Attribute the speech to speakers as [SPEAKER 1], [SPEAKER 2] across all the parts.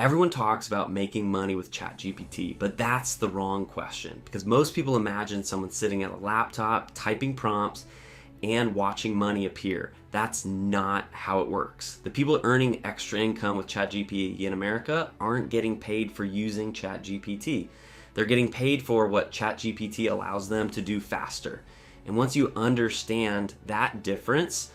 [SPEAKER 1] Everyone talks about making money with ChatGPT, but that's the wrong question because most people imagine someone sitting at a laptop, typing prompts, and watching money appear. That's not how it works. The people earning extra income with ChatGPT in America aren't getting paid for using ChatGPT. They're getting paid for what ChatGPT allows them to do faster. And once you understand that difference,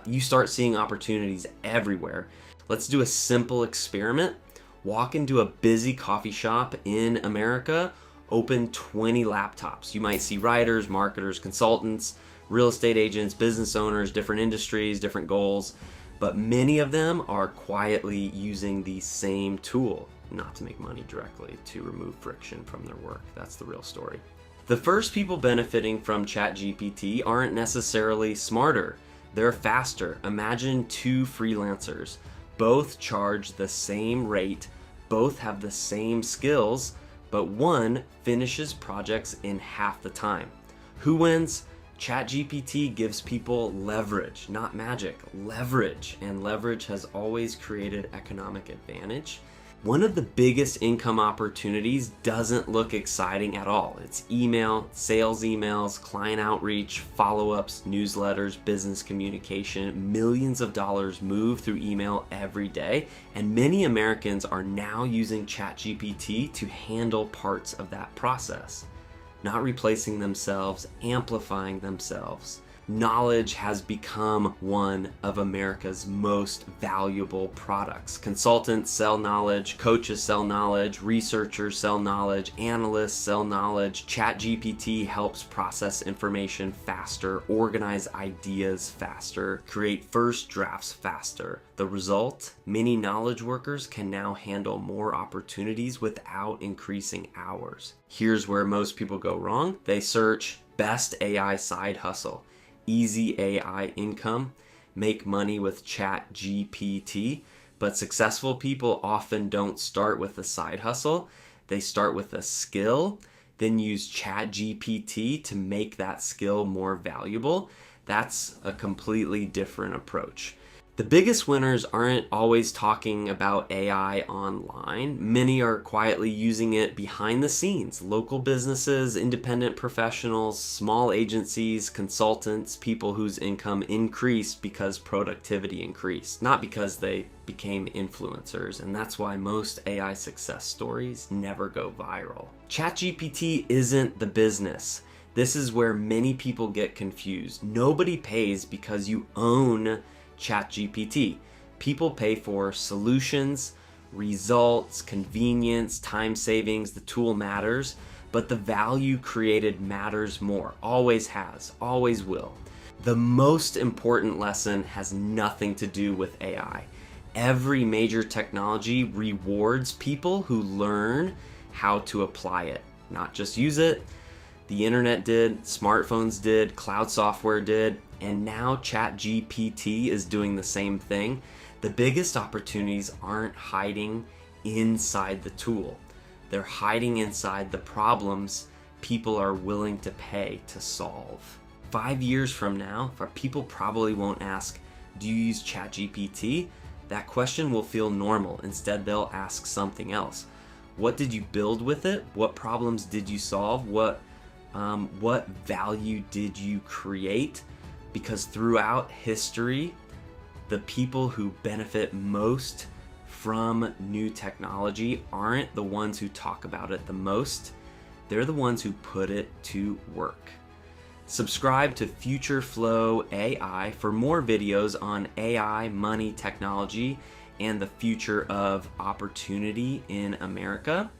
[SPEAKER 1] you start seeing opportunities everywhere. Let's do a simple experiment. Walk into a busy coffee shop in America, open 20 laptops. You might see writers, marketers, consultants, real estate agents, business owners, different industries, different goals, but many of them are quietly using the same tool, not to make money directly, to remove friction from their work. That's the real story. The first people benefiting from ChatGPT aren't necessarily smarter, they're faster. Imagine two freelancers. Both charge the same rate, both have the same skills, but one finishes projects in half the time. Who wins? ChatGPT gives people leverage, not magic, leverage, and leverage has always created economic advantage. One of the biggest income opportunities doesn't look exciting at all. It's email, sales emails, client outreach, follow-ups, newsletters, business communication. Millions of dollars move through email every day, and many Americans are now using ChatGPT to handle parts of that process. Not replacing themselves, amplifying themselves. Knowledge has become one of America's most valuable products. Consultants sell knowledge, coaches sell knowledge, researchers sell knowledge, analysts sell knowledge. ChatGPT helps process information faster, organize ideas faster, create first drafts faster. The result? Many knowledge workers can now handle more opportunities without increasing hours. Here's where most people go wrong. They search best AI side hustle. Easy AI income, make money with ChatGPT, but successful people often don't start with a side hustle. They start with a skill, then use ChatGPT to make that skill more valuable. That's a completely different approach. The biggest winners aren't always talking about AI online. Many are quietly using it behind the scenes. Local businesses, independent professionals, small agencies, consultants, people whose income increased because productivity increased, not because they became influencers. And that's why most AI success stories never go viral. ChatGPT isn't the business. This is where many people get confused. Nobody pays because you own ChatGPT. People pay for solutions, results, convenience, time savings. The tool matters, but the value created matters more. Always has, always will. The most important lesson has nothing to do with AI. Every major technology rewards people who learn how to apply it, not just use it. The internet did, smartphones did, cloud software did, and now ChatGPT is doing the same thing. The biggest opportunities aren't hiding inside the tool. They're hiding inside the problems people are willing to pay to solve. 5 years from now, people probably won't ask, do you use ChatGPT? That question will feel normal. Instead, they'll ask something else. What did you build with it? What problems did you solve? What value did you create? Because throughout history, the people who benefit most from new technology aren't the ones who talk about it the most. They're the ones who put it to work. Subscribe to Future Flow AI for more videos on AI, money, technology, and the future of opportunity in America.